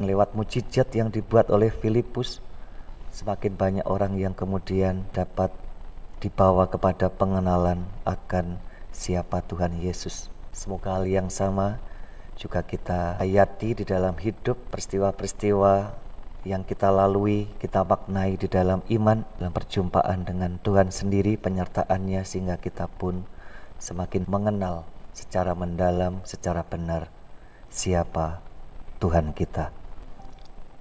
Lewat mujizat yang dibuat oleh Filipus, semakin banyak orang yang kemudian dapat dibawa kepada pengenalan akan siapa Tuhan Yesus. Semoga hal yang sama juga kita hayati di dalam hidup, peristiwa-peristiwa yang kita lalui, kita maknai di dalam iman, dalam perjumpaan dengan Tuhan sendiri, penyertaannya, sehingga kita pun semakin mengenal secara mendalam, secara benar siapa Tuhan kita.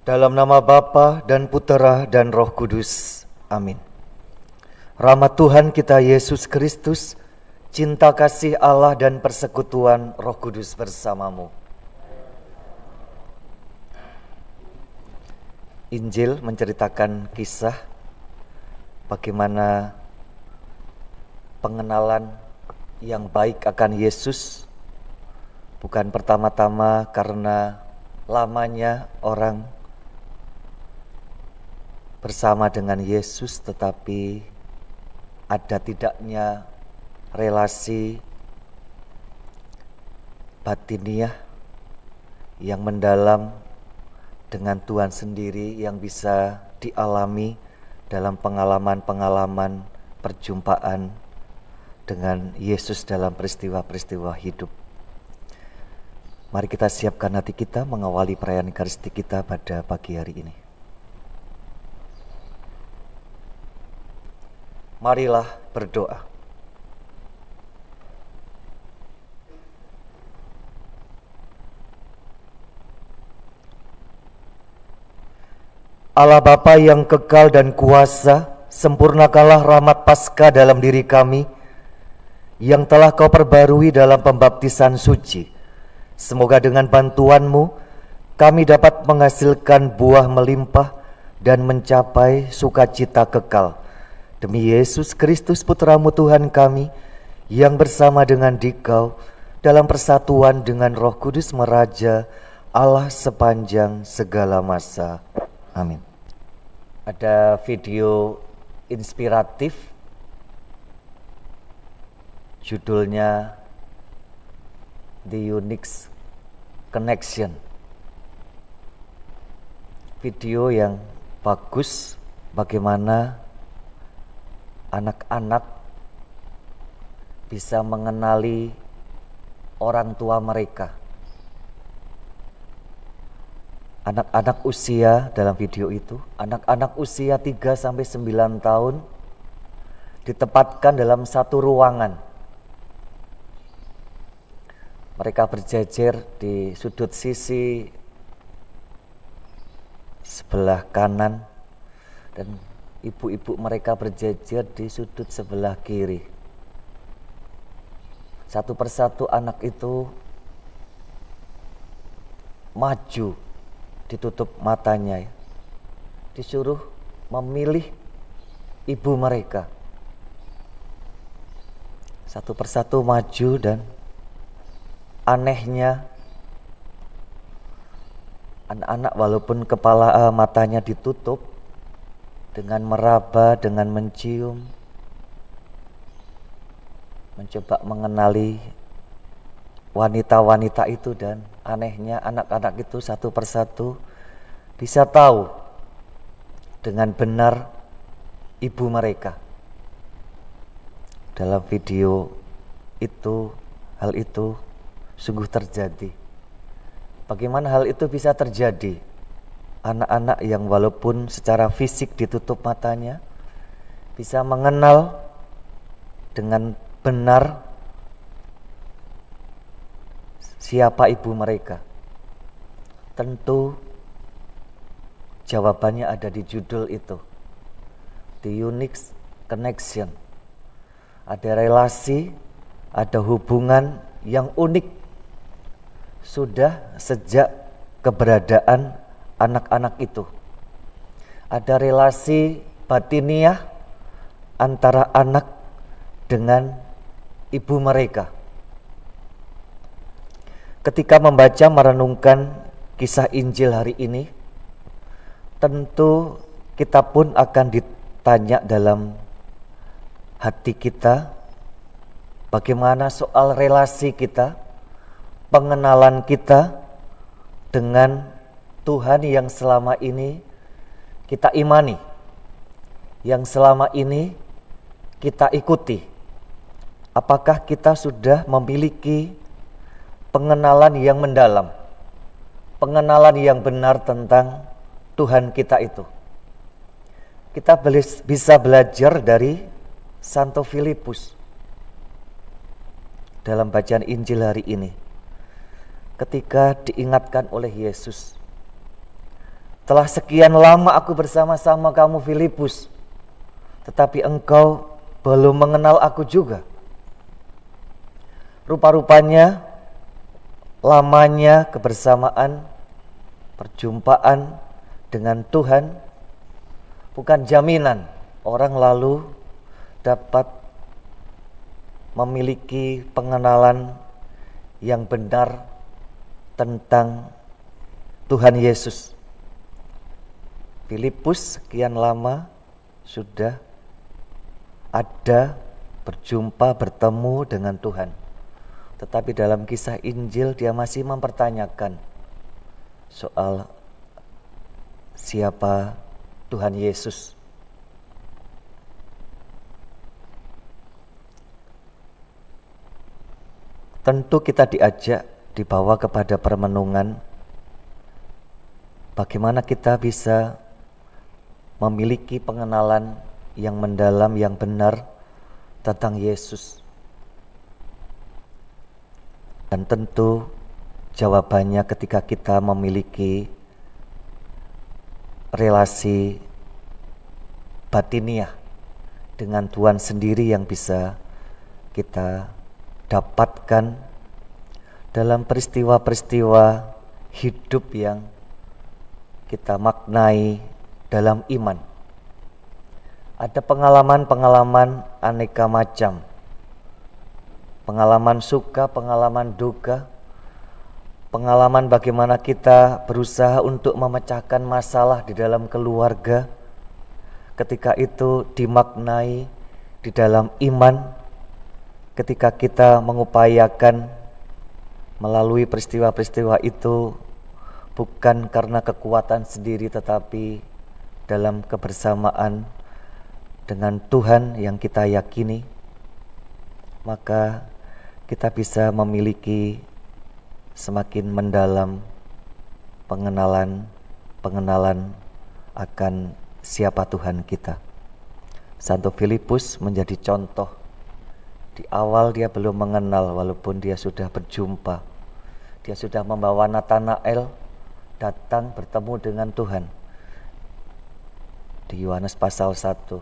Dalam nama Bapa dan Putera dan Roh Kudus. Amin. Rahmat Tuhan kita Yesus Kristus, cinta kasih Allah dan persekutuan Roh Kudus bersamamu. Injil menceritakan kisah bagaimana pengenalan yang baik akan Yesus bukan pertama-tama karena lamanya orang bersama dengan Yesus, tetapi ada tidaknya relasi batiniah yang mendalam dengan Tuhan sendiri yang bisa dialami dalam pengalaman-pengalaman perjumpaan dengan Yesus dalam peristiwa-peristiwa hidup. Mari kita siapkan hati kita mengawali perayaan Ekaristi kita pada pagi hari ini. Marilah berdoa. Allah Bapa yang kekal dan kuasa, sempurnakanlah rahmat Paskah dalam diri kami yang telah Kau perbarui dalam pembaptisan suci. Semoga dengan bantuan-Mu kami dapat menghasilkan buah melimpah dan mencapai sukacita kekal. Demi Yesus Kristus Putra-Mu Tuhan kami, yang bersama dengan Dikau dalam persatuan dengan Roh Kudus meraja Allah sepanjang segala masa. Amin. Ada video inspiratif, judulnya The Unique Connection. Video yang bagus bagaimana anak-anak bisa mengenali orang tua mereka. Anak-anak usia dalam video itu, anak-anak usia 3-9 tahun ditempatkan dalam satu ruangan. Mereka berjejer di sudut sisi sebelah kanan dan ibu-ibu mereka berjejer di sudut sebelah kiri. Satu persatu anak itu maju, ditutup matanya, disuruh memilih ibu mereka. Satu persatu maju dan anehnya anak-anak walaupun kepala matanya ditutup, dengan meraba, dengan mencium, mencoba mengenali wanita-wanita itu, dan anehnya anak-anak itu satu persatu bisa tahu dengan benar ibu mereka. Dalam video itu, hal itu sungguh terjadi. Bagaimana hal itu bisa terjadi? Anak-anak yang walaupun secara fisik ditutup matanya bisa mengenal dengan benar siapa ibu mereka. Tentu jawabannya ada di judul itu, The Unique Connection. Ada relasi, ada hubungan yang unik sudah sejak keberadaan anak-anak itu. Ada relasi batiniah antara anak dengan ibu mereka. Ketika membaca merenungkan kisah Injil hari ini, tentu kita pun akan ditanya dalam hati kita, bagaimana soal relasi kita, pengenalan kita dengan Tuhan yang selama ini kita imani, yang selama ini kita ikuti. Apakah kita sudah memiliki pengenalan yang mendalam, pengenalan yang benar tentang Tuhan kita itu? Kita bisa belajar dari Santo Filipus dalam bacaan Injil hari ini, ketika diingatkan oleh Yesus, telah sekian lama aku bersama-sama kamu Filipus, tetapi engkau belum mengenal aku juga. Rupa-rupanya lamanya kebersamaan, perjumpaan dengan Tuhan bukan jaminan orang lalu dapat memiliki pengenalan yang benar tentang Tuhan Yesus. Filipus sekian lama sudah ada berjumpa, bertemu dengan Tuhan. Tetapi dalam kisah Injil dia masih mempertanyakan soal siapa Tuhan Yesus. Tentu kita diajak, dibawa kepada permenungan bagaimana kita bisa memiliki pengenalan yang mendalam, yang benar tentang Yesus. Dan tentu jawabannya ketika kita memiliki relasi batiniah dengan Tuhan sendiri yang bisa kita dapatkan dalam peristiwa-peristiwa hidup yang kita maknai dalam iman. Ada pengalaman-pengalaman aneka macam, pengalaman suka, pengalaman duka, pengalaman bagaimana kita berusaha untuk memecahkan masalah di dalam keluarga, ketika itu dimaknai di dalam iman, ketika kita mengupayakan melalui peristiwa-peristiwa itu bukan karena kekuatan sendiri, tetapi dalam kebersamaan dengan Tuhan yang kita yakini, maka kita bisa memiliki semakin mendalam pengenalan akan siapa Tuhan kita. Santo Filipus menjadi contoh. Di awal dia belum mengenal, walaupun dia sudah berjumpa. Dia sudah membawa Natanael datang bertemu dengan Tuhan. Di Yohanes pasal 1,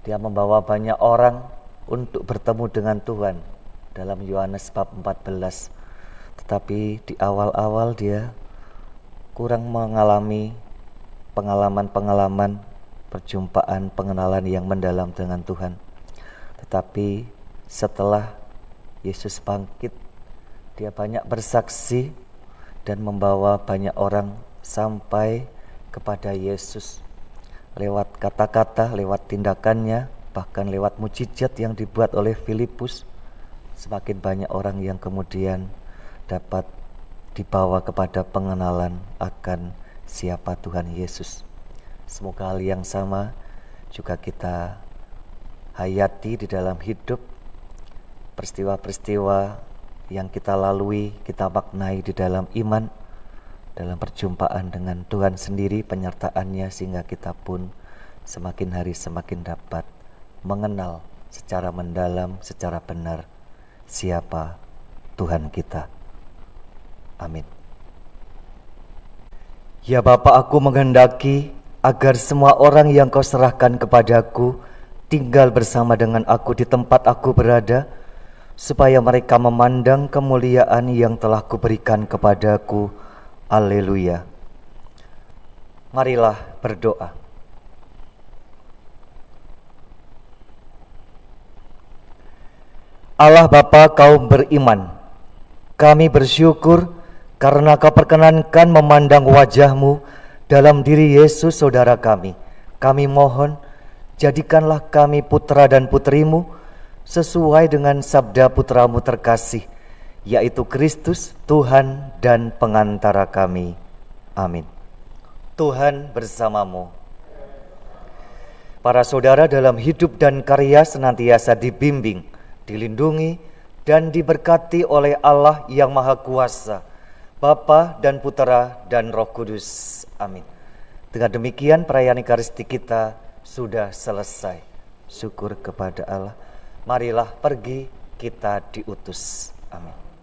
dia membawa banyak orang untuk bertemu dengan Tuhan dalam Yohanes bab 14. Tetapi di awal-awal dia kurang mengalami pengalaman-pengalaman perjumpaan, pengenalan yang mendalam dengan Tuhan. Tetapi setelah Yesus bangkit, dia banyak bersaksi dan membawa banyak orang sampai kepada Yesus lewat kata-kata, lewat tindakannya, bahkan lewat mujizat yang dibuat oleh Filipus. Semakin banyak orang yang kemudian dapat dibawa kepada pengenalan akan siapa Tuhan Yesus. Semoga hal yang sama juga kita hayati di dalam hidup. Peristiwa-peristiwa yang kita lalui, kita maknai di dalam iman, dalam perjumpaan dengan Tuhan sendiri, penyertaannya, sehingga kita pun semakin hari semakin dapat mengenal secara mendalam, secara benar siapa Tuhan kita. Amin. Ya Bapa, aku menghendaki agar semua orang yang Kau serahkan kepadaku tinggal bersama dengan aku di tempat aku berada, supaya mereka memandang kemuliaan yang telah Kuberikan kepadaku. Haleluya. Marilah berdoa. Allah Bapa kaum beriman, kami bersyukur karena Kau perkenankan memandang wajah-Mu dalam diri Yesus saudara kami. Kami mohon, jadikanlah kami putra dan putri-Mu sesuai dengan sabda putra-Mu terkasih, yaitu Kristus, Tuhan dan pengantara kami. Amin. Tuhan bersamamu. Para saudara dalam hidup dan karya senantiasa dibimbing, dilindungi, dan diberkati oleh Allah yang Maha Kuasa, Bapa dan Putera dan Roh Kudus. Amin. Dengan demikian perayaan Ekaristi kita sudah selesai. Syukur kepada Allah. Marilah pergi, kita diutus. Amin.